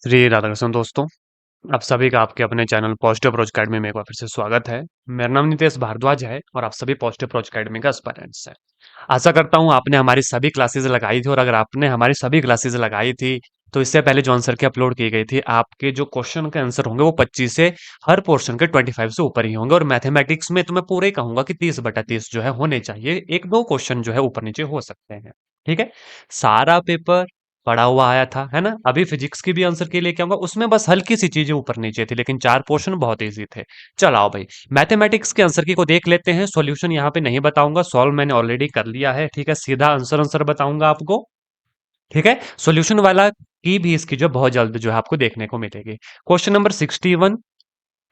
श्री राधाकृष्ण दोस्तों, आप सभी का आपके अपने चैनल पॉजिटिव अप्रोच अकेडमी में एक बार फिर से स्वागत है। मेरा नाम नितेश भारद्वाज है और आप सभी पॉजिटिव अप्रोच अकेडमी का एस्पायरेंट्स हैं। आशा करता हूँ आपने हमारी सभी क्लासेस लगाई थी और अगर आपने हमारी सभी क्लासेस लगाई थी, तो इससे पहले जो आंसर की अपलोड की गई थी, आपके जो क्वेश्चन के आंसर होंगे वो 25 से हर पोर्शन के 25 से ऊपर ही होंगे और मैथमेटिक्स में तो मैं पूरे ही कहूँगा कि 30/30 जो है होने चाहिए। 1-2 क्वेश्चन जो है ऊपर-नीचे हो सकते हैं। ठीक है? सारा पेपर पढ़ा हुआ आया था, है ना? अभी फिजिक्स की भी आंसर की लेके आऊँगा, उसमें बस हल्की-सी चीज़ें ऊपर-नीचे थी, लेकिन 4 पोर्शन बहुत ईज़ी थे। चलो आओ भई, मैथमेटिक्स के आंसर की को देख लेते हैं। सॉल्यूशन यहाँ पे नहीं बताऊँगा, सॉल्व मैंने ऑलरेडी कर लिया है, ठीक है? सीधा आंसर आंसर बताऊँगा आपको, ठीक है? सॉल्यूशन वाला की भी इसकी जो बहुत जल्द जो है आपको देखने को मिलेगी। क्वेश्चन नंबर 61,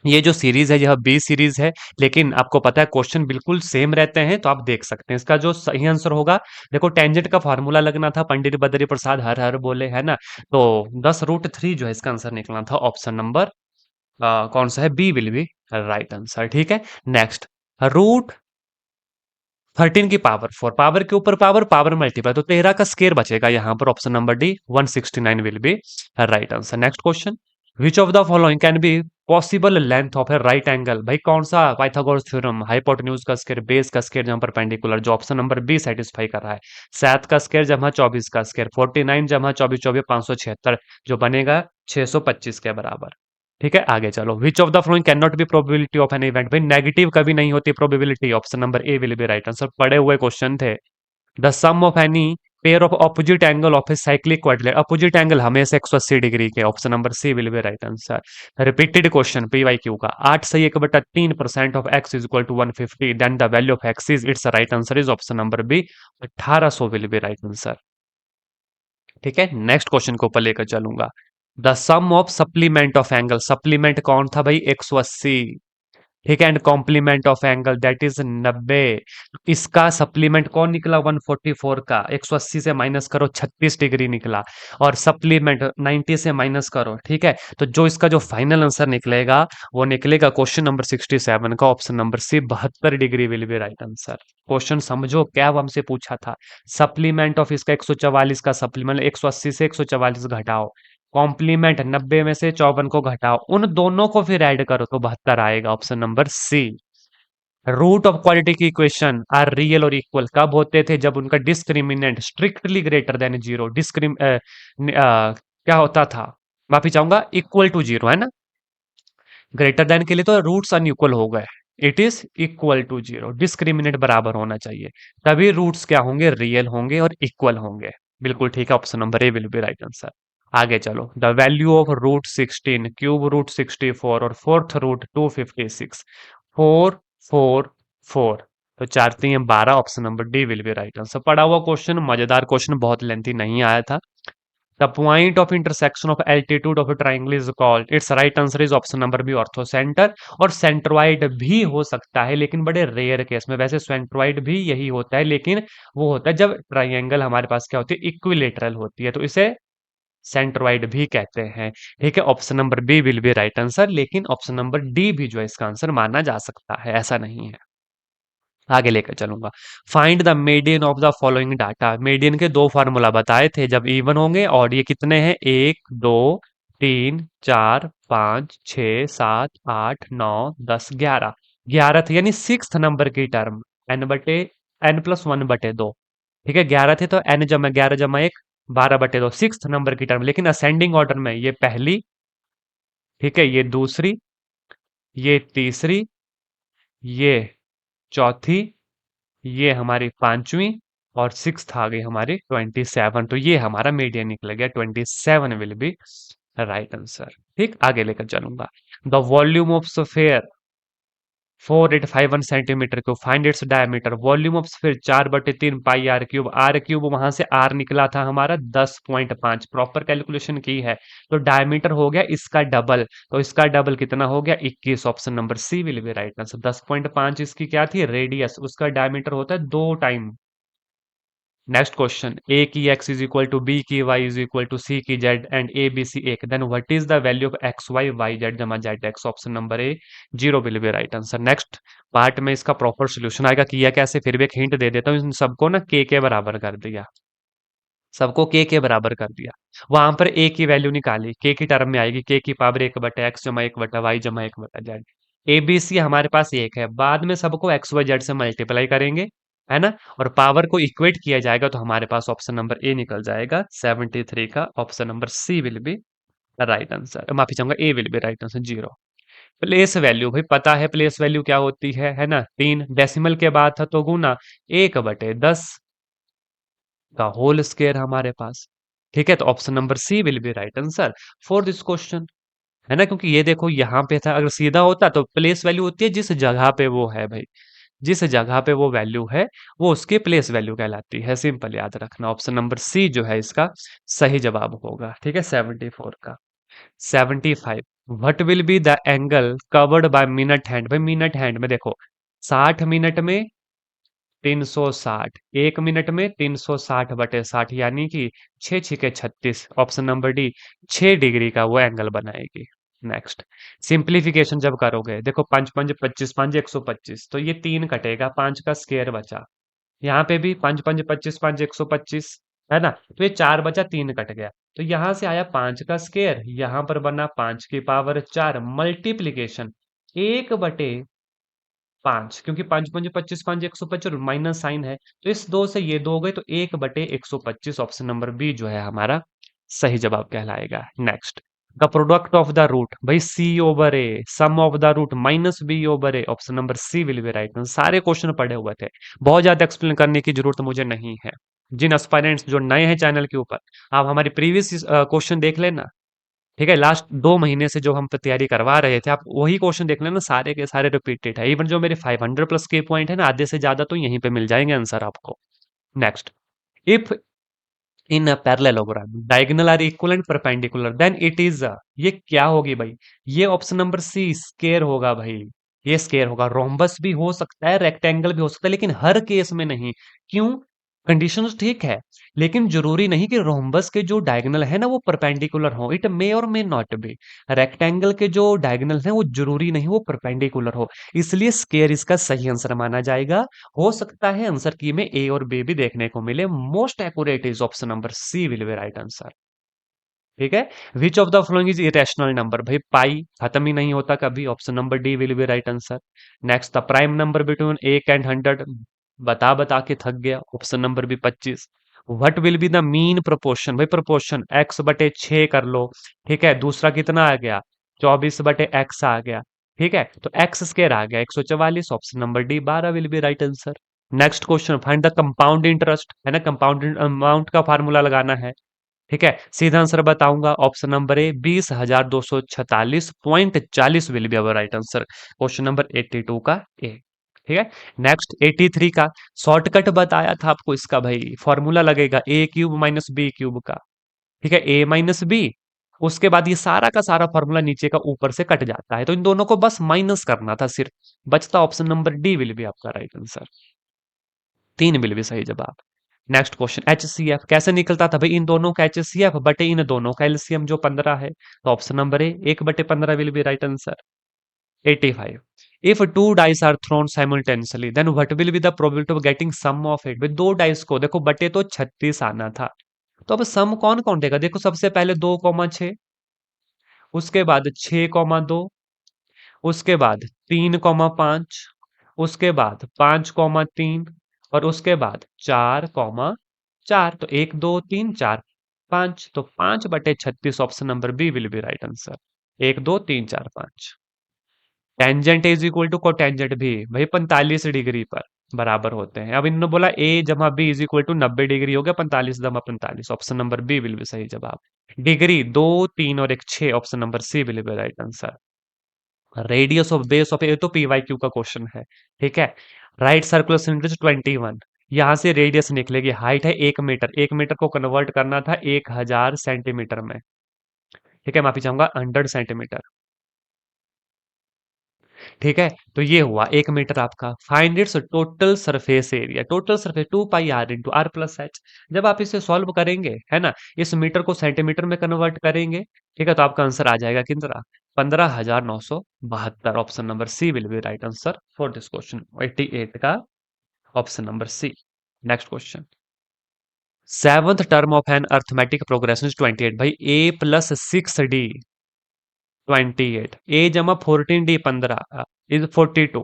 ये जो सीरीज है यह बी सीरीज है, लेकिन आपको पता है क्वेश्चन बिल्कुल सेम रहते हैं, तो आप देख सकते हैं इसका जो सही आंसर होगा। देखो टेंजेंट का फार्मूला लगना था, पंडित बद्री प्रसाद हर हर बोले, है ना? तो 10√3 जो है इसका आंसर निकलना था। ऑप्शन नंबर कौन सा है? B will be right answer. ठीक है, नेक्स्ट, रूट 13 की पावर 4, पावर के ऊपर पावर, पावर मल्टीप्लाई, तो 13 का स्केयर बचेगा यहाँ पर। Option number D 169 will be right answer. Next question, which of the following can be possible length of A right angle? भाई कौन सा पाइथागोरस थ्योरम, हाइपोटेन्यूज का स्केयर, बेस का स्केयर जहां परपेंडिकुलर, जो ऑप्शन नंबर बी सेटिस्फाई कर रहा है। 7 का स्केयर जमा 24 का स्केयर, 49 जमा 24 24 576, जो बनेगा 625 के बराबर। ठीक है, आगे चलो, which of the following can not be probability of an event? भाई नेगेटिव कभी नहीं होती probability. Option number A will be right answer. पढ़े हुए क्वेश्चन थे। The sum of any pair of opposite angle of a cyclic quadrilateral, opposite angle हमेशा 180 degree के। Option number C will be right answer. Repeated question PYQ का, 8 सही 1/3% of X is equal to 150, then the value of X is, its right answer is option number B 1800 will be right answer. ठीक है, next question को ऊपर लेकर चलूंगा। The sum of supplement of angle, supplement कौन था भाई? 180। ठीक है, and complement of angle that is 90। इसका सप्लीमेंट कौन निकला? 144 का। 180 से माइनस करो, 36 डिग्री निकला। और सप्लीमेंट 90 से माइनस करो। ठीक है, तो जो इसका जो फाइनल आंसर निकलेगा वो निकलेगा क्वेश्चन नंबर 67 का। Option number C 72 degree will be right answer. Question समझो क्या वो हमसे पूछा था। सप्लीमेंट ऑफ इसका 144 का सप्लीमेंट, 180 से 144 घटाओ, कॉम्प्लीमेंट 90 में से 54 को घटाओ, उन दोनों को फिर ऐड करो तो 72 आएगा। Option number C. Root of quality की इक्वेशन आर रियल और इक्वल कब होते थे? जब उनका discriminant strictly greater than zero. क्या होता था? माफी चाहूंगा, इक्वल टू जीरो, है ना? ग्रेटर देन के लिए तो रूट्स अनइक्वल हो गए। It is equal to zero, discriminant बराबर होना चाहिए, तभी रूट्स क्या होंगे? रियल होंगे और इक्वल होंगे। बिल्कुल ठीक है, option number A will be right answer. आगे चलो, the value of root 16, cube root 64 और फोर्थ रूट 256, 4 4 4, तो 4 3 12, option number D will be right answer. पढ़ा हुआ क्वेश्चन, मजेदार क्वेश्चन, बहुत लेंथी नहीं आया था। The point of intersection of altitude of triangle is called, its right answer is option number B orthocentre. और centroid भी हो सकता है, लेकिन बड़े रेयर केस में। वैसे सेंट्रोइड भी यही होता है, लेकिन वो होता है जब ट्राइंगल हमारे पास क्या होती है? इक्विलेटरल होती है, तो इसे सेंट्रोइड भी कहते हैं। ठीक है, option number B will be right answer, लेकिन ऑप्शन नंबर डी भी जो है इसका आंसर माना जा सकता है, ऐसा नहीं है। आगे लेकर चलूंगा। Find the median of the following data, median के दो फार्मूला बताए थे जब इवन होंगे, और ये कितने हैं? 1 2 3 4 5 6 7 8 9 10 11, 11 थे, यानी सिक्स नंबर की टर्म, n+1/2। ठीक है, 11 थे तो n जमा 11 जमा 1, 12/2, सिक्स नंबर की टर्म, लेकिन असेंडिंग ऑर्डर में ये पहली, ठीक है, ये दूसरी, ये तीसरी, ये चौथी, ये हमारी पांचवी, और सिक्स्थ आ गई हमारी 27, तो ये हमारा मीडियन निकल गया। 27 विल बी राइट आंसर। ठीक, आगे लेकर चलूंगा। The volume of sphere 4851 centimetre cube, find its diameter. Volume of sphere 4/3 pi R cube वहां से आर निकला था हमारा 10.5, प्रॉपर कैलकुलेशन की है, तो डायमीटर हो गया इसका डबल, तो इसका डबल कितना हो गया? 21। Option number C will be right answer. 10.5 इसकी क्या थी? रेडियस, उसका डायमीटर होता है 2 टाइम। नेक्स्ट क्वेश्चन, ए की x is equal to B की y is equal to C की z and A B C एक, then what is the value of x y y z जमा z x? Option number A 0 will be right answer. Next part में इसका proper solution आएगा, किया कैसे, फिर भी एक हिंट दे देता हूँ, इन सबको ना के बराबर कर दिया। सबको के बराबर कर दिया। वहां पर ए की वैल्यू निकाली, के की टर्म में आएगी के की पावर 1/x जमा 1/y जमा 1/z। ए बी सी हमारे पास एक है, बाद में सबको एक्स वाई जेड से मल्टीप्लाई करेंगे, है ना, और पावर को इक्वेट किया जाएगा तो हमारे पास ऑप्शन नंबर ए निकल जाएगा 73 का। Option number C will be right answer, माफी चाहूंगा, A will be right answer. Zero place value, भाई पता है प्लेस वैल्यू क्या होती है ना, 3 डेसिमल के बाद था तो गुना 1/10 का होल स्क्वायर हमारे पास। ठीक है, तो option number C will be right answer for this question, है ना, क्योंकि ये देखो यहाँ पे था, अगर सीधा होता तो प्लेस वैल्यू होती है जिस जगह पे वो है भाई, जिस जगह पे वो वैल्यू है वो उसकी प्लेस वैल्यू कहलाती है। सिंपल याद रखना, ऑप्शन नंबर सी जो है इसका सही जवाब होगा। ठीक है, 74 का। 75, what will be the angle covered by minute hand. भाई मिनट हैंड में देखो, 60 मिनट में 360, 1 मिनट में 360/60, यानी कि 6×6 = 36। ऑप्शन नंबर डी 6 डिग्री का वो एंगल बनाएगी। नेक्स्ट, सिंप्लीफिकेशन जब करोगे, देखो 5×5 = 25, 5 125, तो ये 3 कटेगा, 5 का स्क्वायर बचा। यहाँ पे भी 5×5 = 25, 5 125, है ना, तो ये 4 बचा, 3 कट गया। तो यहाँ से आया 5 का स्क्वायर, यहाँ पर बना 5 की पावर 4 मल्टीप्लीकेशन 1/5, क्योंकि 5×5 = 25, 5 125 माइनस साइन है, तो इस दो से ये दो हो गए, तो 1/125। ऑप्शन नंबर बी जो है हमारा सही जवाब कहलाएगा। Next, the product of the root, भाई C/A, sum of the root -B/A। Option number C will be right. सारे क्वेश्चन पढ़े हुए थे, बहुत ज्यादा एक्सप्लेन करने की जरूरत मुझे नहीं है। जिन एस्पायरेंट्स जो नए हैं चैनल के ऊपर, आप हमारी प्रीवियस क्वेश्चन देख लेना। ठीक है, लास्ट 2 महीने से जो हम तैयारी करवा रहे थे, आप वही क्वेश्चन देख लेना, सारे के सारे रिपीटेड है। इवन जो मेरे 500+ के पॉइंट है ना, आधे से ज्यादा तो यहीं पे मिल जाएंगे आंसर आपको। Next, if in a parallelogram diagonal are equal and perpendicular then it is ये क्या होगी भाई, ये ऑप्शन नंबर सी स्क्वायर होगा भाई। ये स्क्वायर होगा, रोम्बस भी हो सकता है, रेक्टेंगल भी हो सकता है, लेकिन हर केस में नहीं। क्यों? कंडीशंस ठीक है, लेकिन जरूरी नहीं कि रोम्बस के जो डायगोनल है ना वो परपेंडिकुलर हो, इट मे और मे नॉट बी। रेक्टेंगल के जो डायगोनल है वो जरूरी नहीं वो परपेंडिकुलर हो, इसलिए स्क्वायर इसका सही आंसर माना जाएगा। हो सकता है आंसर की में ए और बी भी देखने को मिले। Most accurate is option number C will be right answer. ठीक है, which of the following is irrational number, भाई पाई खत्म ही नहीं होता कभी। Option number D will be right answer. Next, the prime number between 1 and 100, बता बता के थक गया। Option number B 25। What will be the mean proportion, भाई प्रोपोर्शन x/6 कर लो। ठीक है, दूसरा कितना आ गया, 24/x आ गया। ठीक है, तो एक्स स्क्वायर आ गया 144। Option number D 12 will be right answer. Next question, find the compound interest, है ना, कंपाउंड अमाउंट का फार्मूला लगाना है। ठीक है, सीधा आंसर बताऊंगा, option number A 20,246.40 will be our right answer. Question number 82 का ए। ठीक है, नेक्स्ट 83 का शॉर्टकट बताया था आपको इसका, भाई फॉर्मूला लगेगा a³ - b³ का। ठीक है, a - b, उसके बाद ये सारा का सारा फॉर्मूला नीचे का ऊपर से कट जाता है, तो इन दोनों को बस माइनस करना था सिर्फ, बचता option number D will B आपका राइट आंसर। 3 विल बी सही जवाब। नेक्स्ट क्वेश्चन, HCF कैसे निकलता था भाई, इन दोनों का HCF बटे इन दोनों का एलसीएम जो 15 है, तो option number A 1/15 will be right answer. 85, if two dice are thrown simultaneously then what will be the probability of getting sum of it. भाई दो डाइस को देखो, बटे तो 36 आना था, तो अब सम कौन कौन देगा, देखो सबसे पहले 2,6, उसके बाद 6,2, उसके बाद 3,5, उसके बाद 5,3, और उसके बाद 4,4। तो 1 2 3 4 5, तो 5/36 option number B will be right answer. 1 2 3 4 5। Tangent is equal to cotangent भी भाई 45 डिग्री पर बराबर होते हैं। अब इन्होंने बोला a/b = 90 डिग्री, हो गया 45/45। Option number B will be सही जवाब। डिग्री 2 3 और एक 6, option number C will be right answer. Radius of base of A तो PYQ का क्वेश्चन है। ठीक है, राइट सर्कुलर सिलेंडर 21, यहां से रेडियस निकलेगी, हाइट है 1 मीटर, 1 मीटर को कन्वर्ट करना था 1000 सेंटीमीटर में। ठीक है, माफी चाहूंगा 100 सेंटीमीटर। ठीक है, तो ये हुआ 1 मीटर आपका। Find its total surface area, total surface 2πr × r+h। जब आप इसे सॉल्व करेंगे, है ना, इस मीटर को सेंटीमीटर में कन्वर्ट करेंगे, ठीक है, तो आपका आंसर आ जाएगा कितना, 15,972। Option number C will be right answer for this question. 88 का option number C. Next question, seventh term of an arithmetic progression is 28 भाई ए प्लस 6d 28 ए जमा 14d 15 इज 42।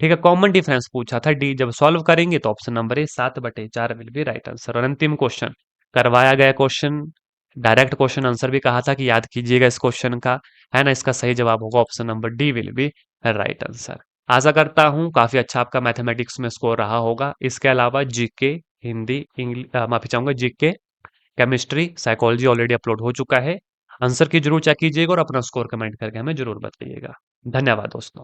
ठीक है, कॉमन डिफरेंस पूछा था डी, जब सॉल्व करेंगे तो option number A 7/4 will be right answer. और अंतिम क्वेश्चन करवाया गया क्वेश्चन, डायरेक्ट क्वेश्चन आंसर भी कहा था कि याद कीजिएगा इस क्वेश्चन का, है ना। इसका सही जवाब होगा option number D will be right answer. आशा करता हूं काफी अच्छा आपका मैथमेटिक्स में स्कोर रहा होगा। इसके अलावा जीके, हिंदी, इंग्लिश, माफी चाहूंगा, GK, chemistry, psychology already upload हो चुका है। आंसर की जरूर चेक कीजिएगा और अपना स्कोर कमेंट करके हमें जरूर बताइएगा। धन्यवाद दोस्तों।